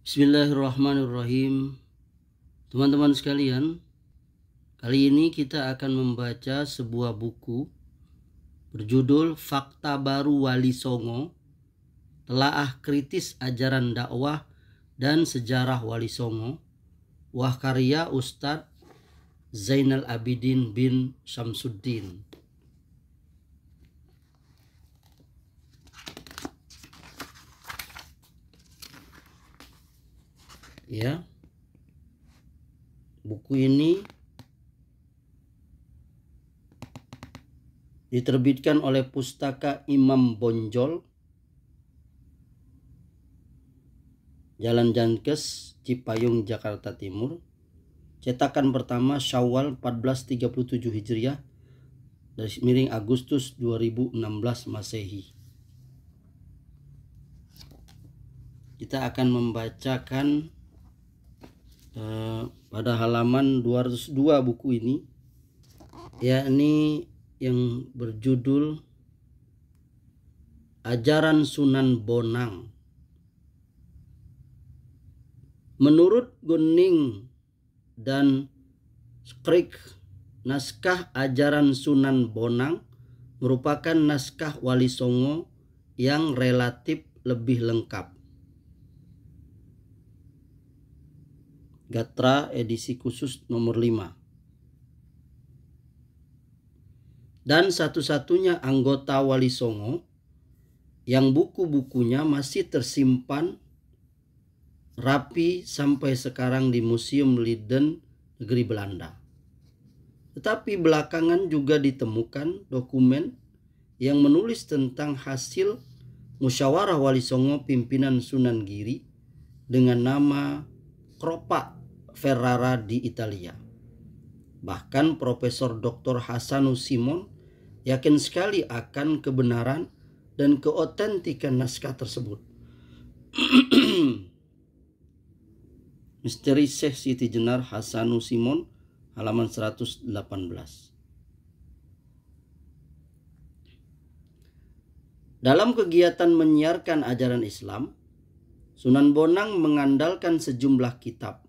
Bismillahirrahmanirrahim. Teman-teman sekalian, kali ini kita akan membaca sebuah buku berjudul Fakta Baru Wali Songo, Telaah Kritis Ajaran Dakwah dan Sejarah Wali Songo, karya Ustadz Zainal Abidin bin Syamsuddin. Ya, buku ini diterbitkan oleh Pustaka Imam Bonjol, Jalan Jankes, Cipayung, Jakarta Timur. Cetakan pertama Syawal 1437 Hijriah, dari miring Agustus 2016 Masehi. Kita akan membacakan pada halaman 202 buku ini, yakni yang berjudul Ajaran Sunan Bonang. Menurut Gunning dan Skrik, naskah Ajaran Sunan Bonang merupakan naskah Wali Songo yang relatif lebih lengkap. Gatra edisi khusus nomor 5. Dan satu-satunya anggota Wali Songo yang buku-bukunya masih tersimpan rapi sampai sekarang di Museum Leiden, negeri Belanda. Tetapi belakangan juga ditemukan dokumen yang menulis tentang hasil musyawarah Wali Songo pimpinan Sunan Giri dengan nama Kropa Ferrara di Italia. Bahkan Profesor Dr. Hasanus Simon yakin sekali akan kebenaran dan keotentikan naskah tersebut. Misteri Syekh Siti Jenar Hasanus Simon, halaman 118. Dalam kegiatan menyiarkan ajaran Islam, Sunan Bonang mengandalkan sejumlah kitab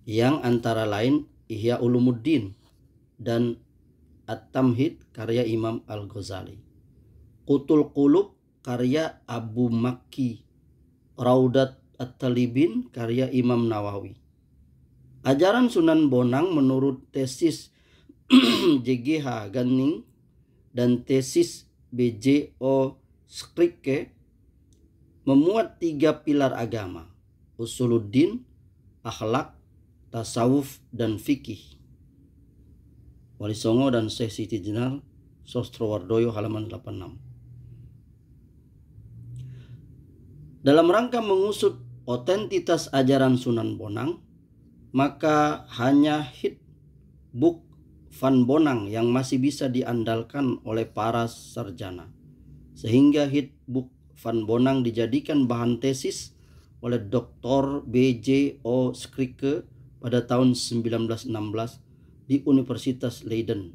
yang antara lain Ihya Ulumuddin dan At-Tamhid karya Imam Al-Ghazali, Qutul Qulub karya Abu Makki, Raudat At-Talibin karya Imam Nawawi. Ajaran Sunan Bonang menurut tesis JGH Gunning dan tesis BJO Skrikke memuat 3 pilar agama: usuluddin, akhlak, tasawuf, dan fikih. Wali Songo dan Syekh Siti Jenar, Sostrowardoyo, halaman 86. Dalam rangka mengusut otentitas ajaran Sunan Bonang, maka hanya Hit Book Van Bonang yang masih bisa diandalkan oleh para sarjana, sehingga Hit Book Van Bonang dijadikan bahan tesis oleh Dr. B.J.O. Skrikke pada tahun 1916 di Universitas Leiden.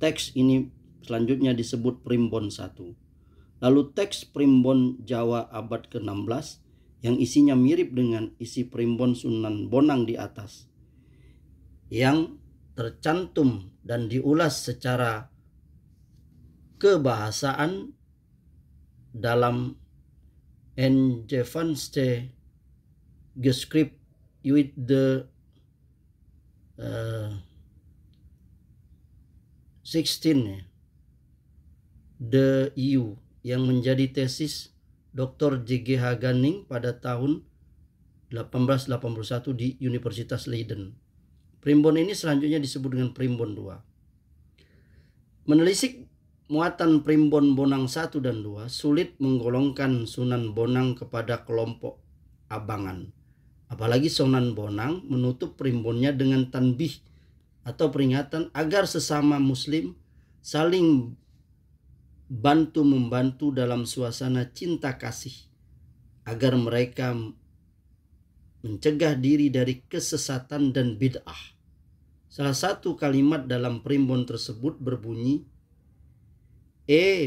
Teks ini selanjutnya disebut Primbon I. Lalu teks Primbon Jawa abad ke-16 yang isinya mirip dengan isi Primbon Sunan Bonang di atas, yang tercantum dan diulas secara kebahasaan dalam Engevanste Gescript with the 16 The EU, yang menjadi tesis Dr. JGH Gunning pada tahun 1881 di Universitas Leiden. Primbon ini selanjutnya disebut dengan Primbon II. Menelisik muatan Primbon Bonang 1 dan 2, sulit menggolongkan Sunan Bonang kepada kelompok abangan. Apalagi Sunan Bonang menutup primbonnya dengan tanbih atau peringatan agar sesama muslim saling bantu-membantu dalam suasana cinta kasih, agar mereka mencegah diri dari kesesatan dan bid'ah. Salah satu kalimat dalam primbon tersebut berbunyi,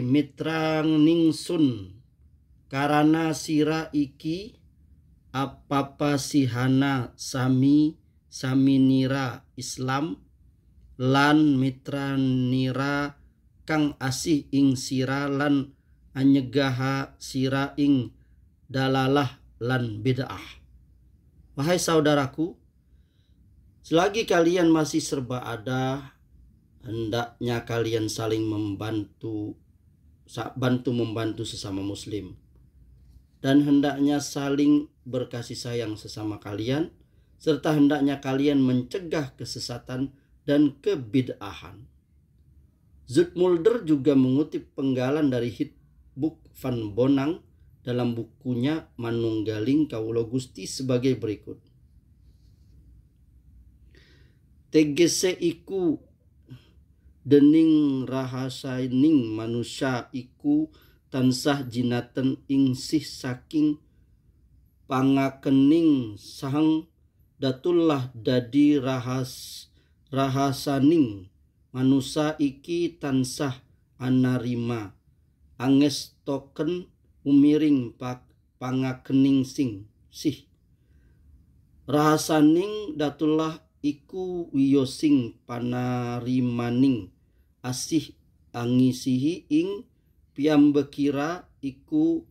mitrang ningsun karana sira iki apa sihana saminira Islam lan mitranira kang asih ing sira lan anyegaha sira ing dalalah lan bid'ah. Wahai saudaraku, selagi kalian masih serba ada, hendaknya kalian saling membantu sesama muslim, dan hendaknya saling berkasih sayang sesama kalian, serta hendaknya kalian mencegah kesesatan dan kebid'ahan. Zoetmulder juga mengutip penggalan dari Hitboek van Bonang dalam bukunya Manunggaling Kawula Gusti sebagai berikut. Tegese iku dening rahasaning manusia iku tansah jinaten ing sih saking pangakening sang datullah dadi rahasaning manusia iki tansah anarima angestoken umiring pangakening sih rahasaning datullah iku wiyosing panarimaning asih angisihi ing piyambekira iku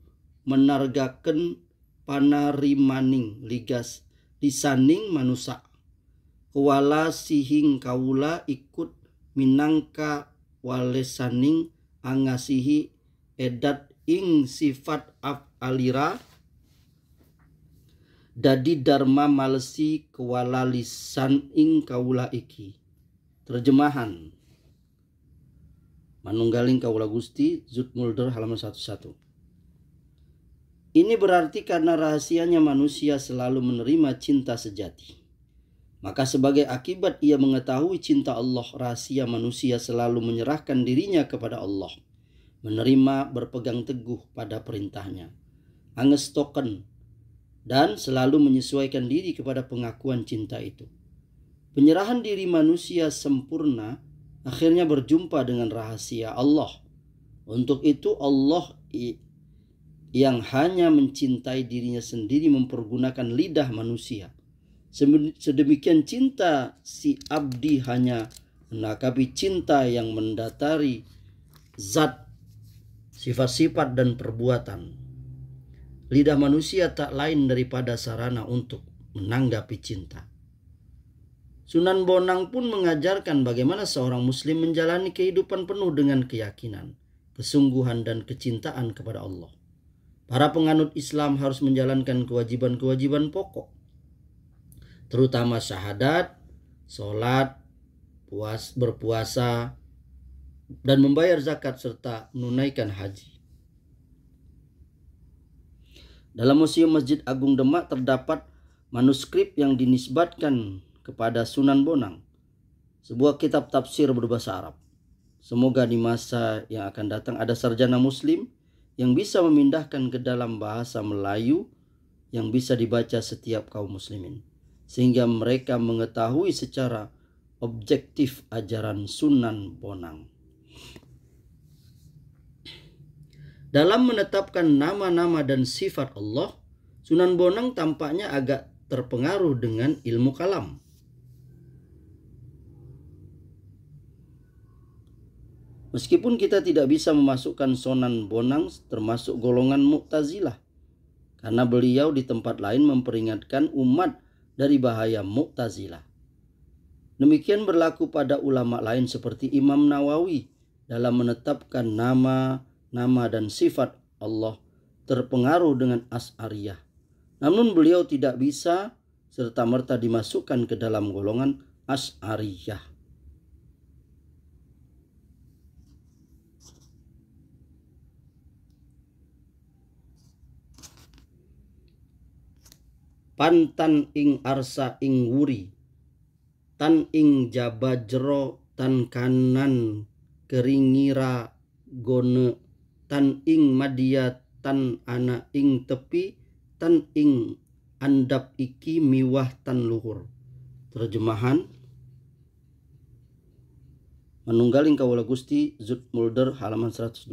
menargaken panarimaning lisaning manusa kuwala sihing kawula ikut minangka walesaning angasihi edat ing sifat af'alira dadi dharma malesi kuwala lisan ing kawula iki. Terjemahan Manunggaling Kawula Gusti, Zoetmulder halaman 11. Ini berarti karena rahasianya manusia selalu menerima cinta sejati. Maka sebagai akibat ia mengetahui cinta Allah, rahasia manusia selalu menyerahkan dirinya kepada Allah, menerima berpegang teguh pada perintahnya, angestoken, dan selalu menyesuaikan diri kepada pengakuan cinta itu. Penyerahan diri manusia sempurna akhirnya berjumpa dengan rahasia Allah. Untuk itu Allah yang hanya mencintai dirinya sendiri mempergunakan lidah manusia. Sedemikian cinta si abdi hanya menangkapi cinta yang mendatari zat, sifat-sifat dan perbuatan. Lidah manusia tak lain daripada sarana untuk menanggapi cinta. Sunan Bonang pun mengajarkan bagaimana seorang muslim menjalani kehidupan penuh dengan keyakinan, kesungguhan dan kecintaan kepada Allah. Para penganut Islam harus menjalankan kewajiban-kewajiban pokok, terutama syahadat, sholat, berpuasa, dan membayar zakat serta menunaikan haji. Dalam Museum Masjid Agung Demak terdapat manuskrip yang dinisbatkan kepada Sunan Bonang, sebuah kitab tafsir berbahasa Arab. Semoga di masa yang akan datang ada sarjana muslim yang bisa memindahkan ke dalam bahasa Melayu yang bisa dibaca setiap kaum muslimin, sehingga mereka mengetahui secara objektif ajaran Sunan Bonang. Dalam menetapkan nama-nama dan sifat Allah, Sunan Bonang tampaknya agak terpengaruh dengan ilmu kalam. Meskipun kita tidak bisa memasukkan Sunan Bonang termasuk golongan Mu'tazilah, karena beliau di tempat lain memperingatkan umat dari bahaya Mu'tazilah. Demikian berlaku pada ulama lain seperti Imam Nawawi dalam menetapkan nama dan sifat Allah terpengaruh dengan Asy'ariyah. Namun beliau tidak bisa serta-merta dimasukkan ke dalam golongan Asy'ariyah. Pantan ing arsa ing wuri, tan ing jaba jero, tan kanan keringira gone, tan ing madya, tan ana ing tepi, tan ing andap iki miwah tan luhur. Terjemahan Manunggaling Kawula Gusti, Zoetmulder halaman 112.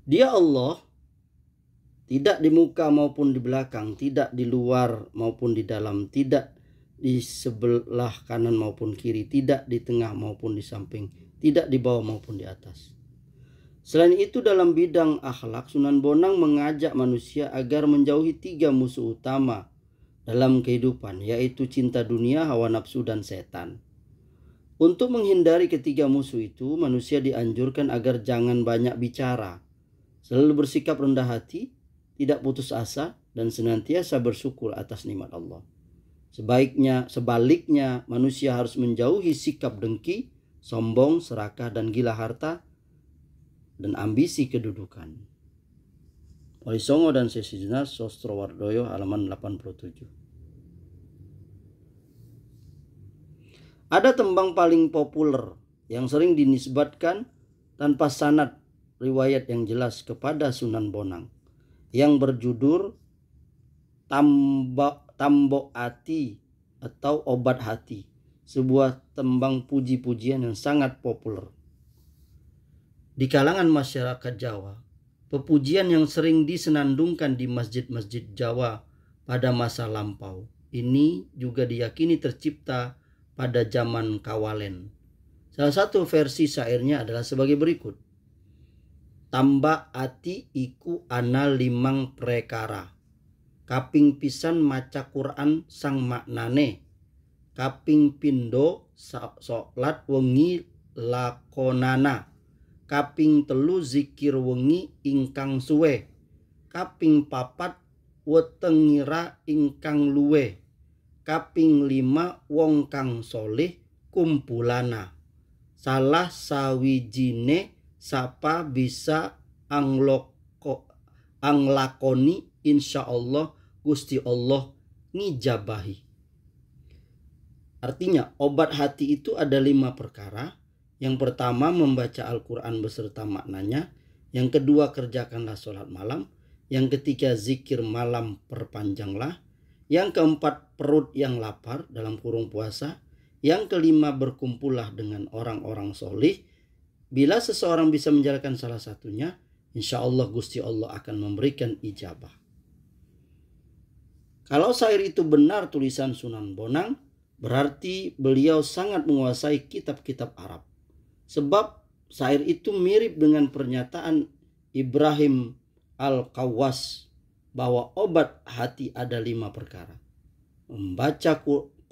Dia Allah Tidak di muka maupun di belakang, tidak di luar maupun di dalam, tidak di sebelah kanan maupun kiri, tidak di tengah maupun di samping, tidak di bawah maupun di atas. Selain itu, dalam bidang akhlak, Sunan Bonang mengajak manusia agar menjauhi 3 musuh utama dalam kehidupan, yaitu cinta dunia, hawa nafsu, dan setan. Untuk menghindari ketiga musuh itu, manusia dianjurkan agar jangan banyak bicara, selalu bersikap rendah hati, tidak putus asa, dan senantiasa bersyukur atas nikmat Allah. Sebaliknya, manusia harus menjauhi sikap dengki, sombong, serakah, dan gila harta, dan ambisi kedudukan. Wali Songo dan Sesi Jenas, Sostrowardoyo, halaman 87. Ada tembang paling populer yang sering dinisbatkan tanpa sanad riwayat yang jelas kepada Sunan Bonang, yang berjudul Tambok Ati atau Obat Hati, sebuah tembang puji-pujian yang sangat populer di kalangan masyarakat Jawa. Pepujian yang sering disenandungkan di masjid-masjid Jawa pada masa lampau ini juga diyakini tercipta pada zaman Kawalen. Salah satu versi syairnya adalah sebagai berikut. Tambak ati iku ana 5 prekara. Kaping pisan maca Quran sang maknane. Kaping pindo salat wengi lakonana. Kaping 3 zikir wengi ingkang suwe. Kaping 4 wetengira ingkang luwe. Kaping 5 wong kang soleh kumpulana. Salah sawijine sapa bisa anglakoni insyaallah Gusti Allah ngijabahi. Artinya, obat hati itu ada 5 perkara. Yang pertama, membaca Al-Quran beserta maknanya. Yang kedua, kerjakanlah sholat malam. Yang ketiga, zikir malam perpanjanglah. Yang keempat, perut yang lapar dalam kurung puasa. Yang kelima, berkumpullah dengan orang-orang solih. Bila seseorang bisa menjalankan salah satunya, insya Allah Gusti Allah akan memberikan ijabah. Kalau syair itu benar tulisan Sunan Bonang, berarti beliau sangat menguasai kitab-kitab Arab. Sebab syair itu mirip dengan pernyataan Ibrahim Al-Qawwas bahwa obat hati ada 5 perkara. Membaca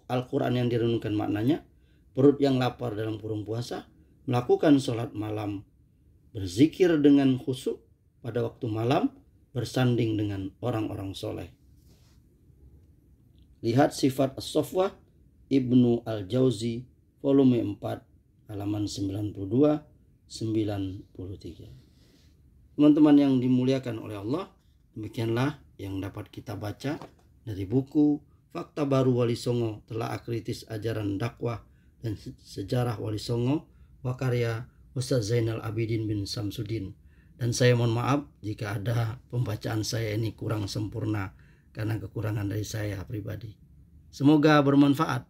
Al-Quran yang direnungkan maknanya, perut yang lapar dalam kurung puasa, melakukan sholat malam, berzikir dengan khusyuk pada waktu malam, bersanding dengan orang-orang soleh. Lihat Sifat As-Sofwah Ibnu Al-Jauzi volume 4 halaman 92-93. Teman-teman yang dimuliakan oleh Allah, demikianlah yang dapat kita baca dari buku Fakta Baru Wali Songo, Telah Kritis Ajaran Dakwah dan Sejarah Wali Songo, wakarya Ustaz Zainal Abidin bin Samsudin. Dan saya mohon maaf jika ada pembacaan saya ini kurang sempurna karena kekurangan dari saya pribadi. Semoga bermanfaat.